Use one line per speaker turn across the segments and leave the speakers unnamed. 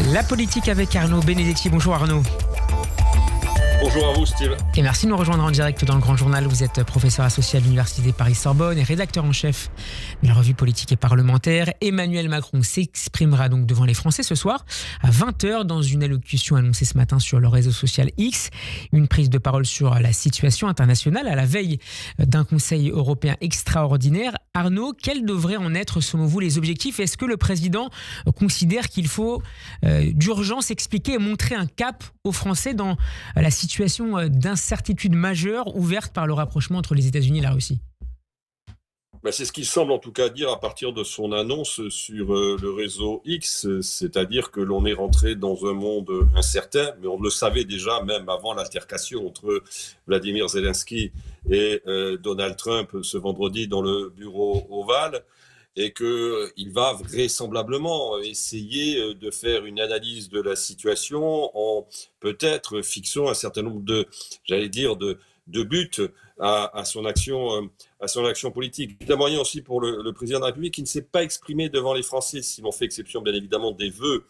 La politique avec Arnaud Benedetti. Bonjour Arnaud.
Bonjour à vous Steve.
Et merci de nous rejoindre en direct dans le Grand Journal. Vous êtes professeur associé à l'Université Paris-Sorbonne et rédacteur en chef de la revue politique et parlementaire. Emmanuel Macron s'exprimera donc devant les Français ce soir à 20h dans une allocution annoncée ce matin sur le réseau social X. Une prise de parole sur la situation internationale à la veille d'un Conseil européen extraordinaire. Arnaud, quels devraient en être selon vous les objectifs ? Est-ce que le président considère qu'il faut d'urgence expliquer et montrer un cap aux Français dans la situation d'incertitude majeure ouverte par le rapprochement entre les États-Unis et la Russie?
C'est ce qu'il semble en tout cas dire à partir de son annonce sur le réseau X, c'est-à-dire que l'on est rentré dans un monde incertain, mais on le savait déjà même avant l'altercation entre Vladimir Zelensky et Donald Trump ce vendredi dans le bureau ovale, et qu'il va vraisemblablement essayer de faire une analyse de la situation en peut-être fixant un certain nombre de buts à son action politique. C'est un moyen aussi pour le président de la République qui ne s'est pas exprimé devant les Français, si l'on fait exception bien évidemment des vœux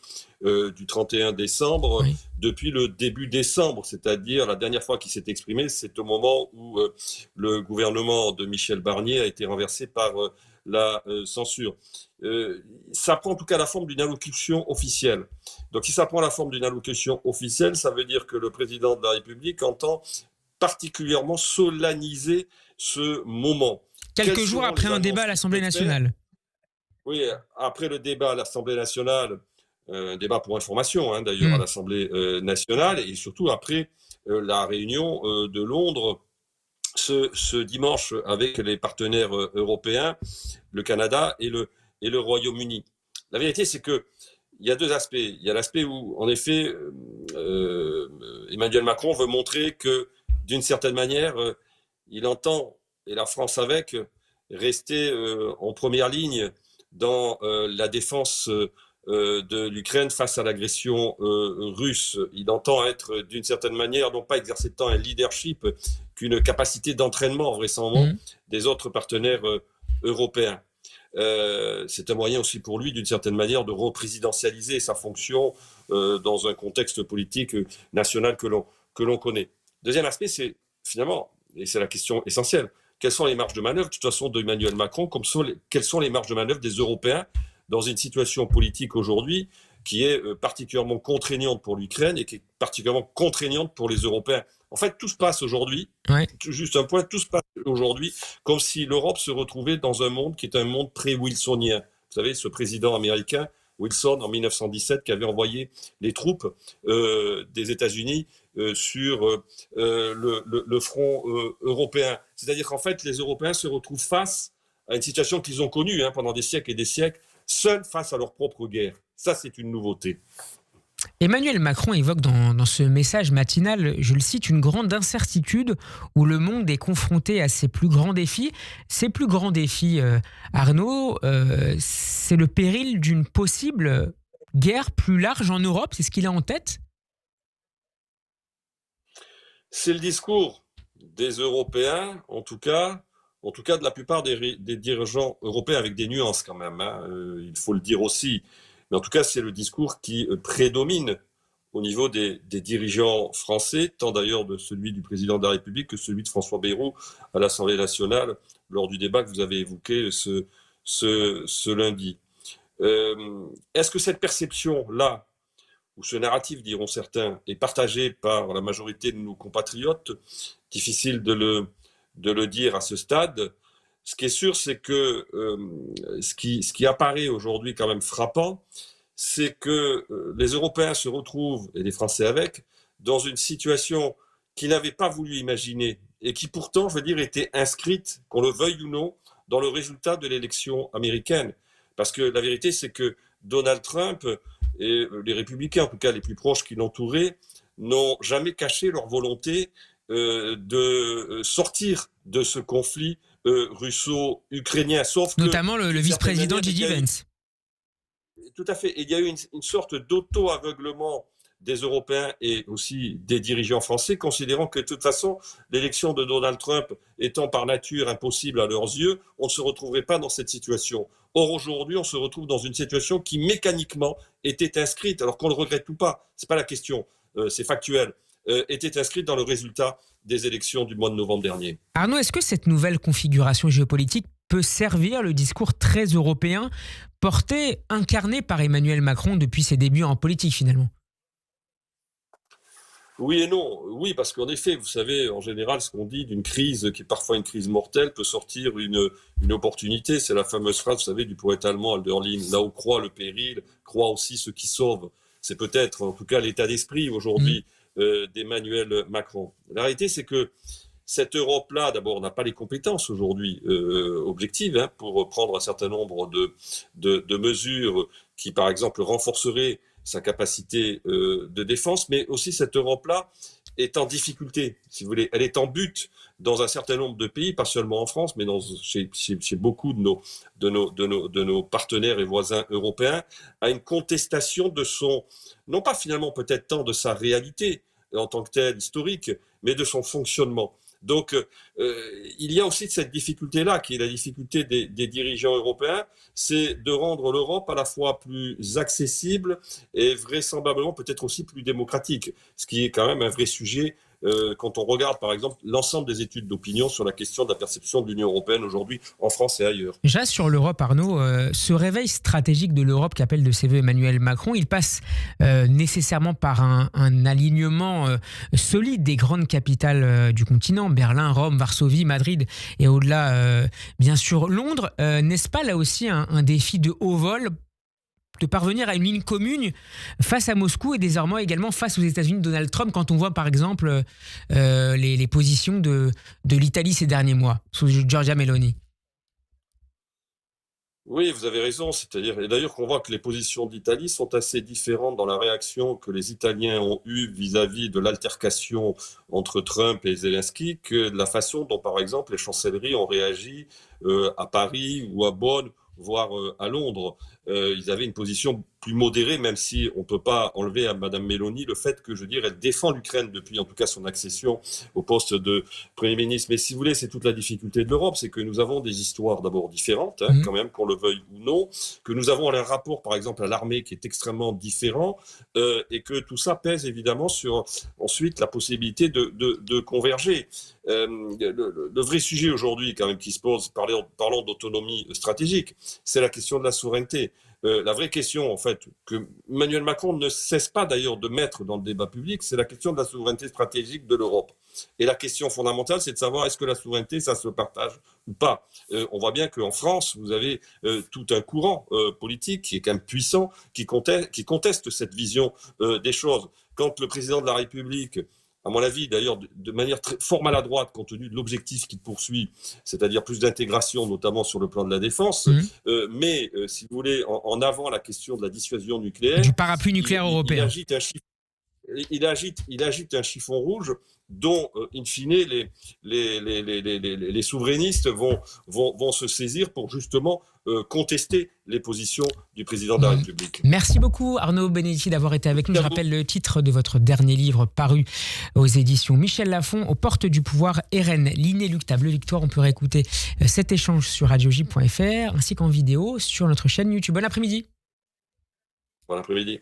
du 31 décembre, oui, depuis le début décembre, c'est-à-dire la dernière fois qu'il s'est exprimé, c'est au moment où le gouvernement de Michel Barnier a été renversé par la censure. Ça prend en tout cas la forme d'une allocution officielle. Donc si ça prend la forme d'une allocution officielle, ça veut dire que le président de la République entend particulièrement solenniser ce moment.
Quelques jours après un débat à l'Assemblée nationale.
Oui, après le débat à l'Assemblée nationale, débat pour information d'ailleurs à l'Assemblée nationale, et surtout après la réunion de Londres ce dimanche avec les partenaires européens, le Canada et le Royaume-Uni. La vérité, c'est qu'il y a deux aspects. Il y a l'aspect où, en effet, Emmanuel Macron veut montrer que, d'une certaine manière, il entend, et la France avec, rester en première ligne dans la défense de l'Ukraine face à l'agression russe. Il entend être, d'une certaine manière, non pas exercer tant un leadership qu'une capacité d'entraînement, vraisemblablement, des autres partenaires européens. C'est un moyen aussi pour lui, d'une certaine manière, de représidentialiser sa fonction dans un contexte politique national que l'on connaît. Deuxième aspect, c'est finalement, et c'est la question essentielle, quelles sont les marges de manœuvre, de toute façon, d'Emmanuel Macron, quelles sont les marges de manœuvre des Européens dans une situation politique aujourd'hui qui est particulièrement contraignante pour l'Ukraine et qui est particulièrement contraignante pour les Européens. En fait, tout se passe aujourd'hui, juste un point, tout se passe aujourd'hui comme si l'Europe se retrouvait dans un monde qui est un monde pré-wilsonien. Vous savez, ce président américain, Wilson, en 1917, qui avait envoyé les troupes des États-Unis sur le front européen. C'est-à-dire qu'en fait, les Européens se retrouvent face à une situation qu'ils ont connue pendant des siècles et des siècles, seuls face à leur propre guerre. Ça, c'est une nouveauté.
Emmanuel Macron évoque dans ce message matinal, je le cite, une grande incertitude où le monde est confronté à ses plus grands défis. Ces plus grands défis, Arnaud, c'est le péril d'une possible guerre plus large en Europe, c'est ce qu'il a en tête ?
C'est le discours des Européens, en tout cas de la plupart des dirigeants européens, avec des nuances quand même, il faut le dire aussi. Mais en tout cas, c'est le discours qui prédomine au niveau des dirigeants français, tant d'ailleurs de celui du président de la République que celui de François Bayrou à l'Assemblée nationale lors du débat que vous avez évoqué ce lundi. Est-ce que cette perception-là, ou ce narratif, diront certains, est partagé par la majorité de nos compatriotes? Difficile de le dire à ce stade. Ce qui est sûr, c'est que ce qui apparaît aujourd'hui quand même frappant, c'est que les Européens se retrouvent, et les Français avec, dans une situation qu'ils n'avaient pas voulu imaginer et qui pourtant, je veux dire, était inscrite, qu'on le veuille ou non, dans le résultat de l'élection américaine. Parce que la vérité, c'est que Donald Trump et les républicains, en tout cas les plus proches qui l'entouraient, n'ont jamais caché leur volonté de sortir de ce conflit russo-ukrainien, sauf
notamment le vice-président J.D. Vance.
Tout à fait. Et il y a eu une sorte d'auto-aveuglement des Européens et aussi des dirigeants français, considérant que de toute façon, l'élection de Donald Trump étant par nature impossible à leurs yeux, on ne se retrouverait pas dans cette situation. Or, aujourd'hui, on se retrouve dans une situation qui mécaniquement était inscrite, alors qu'on le regrette ou pas, c'est pas la question, c'est factuel, était inscrite dans le résultat des élections du mois de novembre dernier.
Arnaud, est-ce que cette nouvelle configuration géopolitique peut servir le discours très européen incarné par Emmanuel Macron depuis ses débuts en politique finalement?
Oui et non. Oui, parce qu'en effet, vous savez, en général, ce qu'on dit d'une crise qui est parfois une crise mortelle peut sortir une opportunité. C'est la fameuse phrase, vous savez, du poète allemand Hölderlin, là où croit le péril, croit aussi ce qui sauve. C'est peut-être, en tout cas, l'état d'esprit aujourd'hui d'Emmanuel Macron. La réalité, c'est que cette Europe-là, d'abord, n'a pas les compétences aujourd'hui objectives pour prendre un certain nombre de mesures qui, par exemple, renforceraient sa capacité de défense, mais aussi cette Europe-là est en difficulté, si vous voulez. Elle est en butte dans un certain nombre de pays, pas seulement en France, mais chez beaucoup de nos partenaires et voisins européens, à une contestation de non pas finalement peut-être tant de sa réalité en tant que telle historique, mais de son fonctionnement. Donc, il y a aussi cette difficulté-là, qui est la difficulté des dirigeants européens, c'est de rendre l'Europe à la fois plus accessible et vraisemblablement peut-être aussi plus démocratique, ce qui est quand même un vrai sujet quand on regarde par exemple l'ensemble des études d'opinion sur la question de la perception de l'Union européenne aujourd'hui en France et ailleurs.
Je reste sur l'Europe, Arnaud. Ce réveil stratégique de l'Europe qu'appelle de ses voeux Emmanuel Macron, il passe nécessairement par un alignement solide des grandes capitales du continent, Berlin, Rome, Varsovie, Madrid et au-delà, bien sûr, Londres. N'est-ce pas là aussi un défi de haut vol de parvenir à une ligne commune face à Moscou et désormais également face aux États-Unis, Donald Trump, quand on voit par exemple les positions de l'Italie ces derniers mois, sous Giorgia Meloni?
Oui, vous avez raison. C'est-à-dire, et d'ailleurs, qu'on voit que les positions d'Italie sont assez différentes dans la réaction que les Italiens ont eue vis-à-vis de l'altercation entre Trump et Zelensky, que de la façon dont, par exemple, les chancelleries ont réagi à Paris ou à Bonn, voire à Londres. Ils avaient une position plus modérée, même si on ne peut pas enlever à Madame Meloni le fait que, je veux dire, elle défend l'Ukraine depuis, en tout cas, son accession au poste de Premier ministre. Mais si vous voulez, c'est toute la difficulté de l'Europe, c'est que nous avons des histoires d'abord différentes, quand même, qu'on le veuille ou non, que nous avons un rapport, par exemple, à l'armée qui est extrêmement différent, et que tout ça pèse évidemment sur, ensuite, la possibilité de converger. Le vrai sujet aujourd'hui, quand même, qui se pose, parlons d'autonomie stratégique, c'est la question de la souveraineté. La vraie question, en fait, que Emmanuel Macron ne cesse pas d'ailleurs de mettre dans le débat public, c'est la question de la souveraineté stratégique de l'Europe. Et la question fondamentale, c'est de savoir est-ce que la souveraineté, ça se partage ou pas. On voit bien qu'en France, vous avez tout un courant politique qui est quand même puissant, qui conteste cette vision des choses. Quand le président de la République, à mon avis, d'ailleurs, de manière fort maladroite, compte tenu de l'objectif qu'il poursuit, c'est-à-dire plus d'intégration, notamment sur le plan de la défense, mais, si vous voulez, en avant la question de la dissuasion nucléaire.
Du parapluie nucléaire européen.
Il agite un chiffon rouge dont, in fine, les souverainistes vont se saisir pour justement contester les positions du président de la République.
Merci beaucoup Arnaud Benedetti d'avoir été avec nous. Je rappelle le titre de votre dernier livre paru aux éditions Michel Lafon, Aux portes du pouvoir, RN, l'inéluctable victoire. On peut réécouter cet échange sur radioj.fr ainsi qu'en vidéo sur notre chaîne YouTube. Bon après-midi.
Bon après-midi.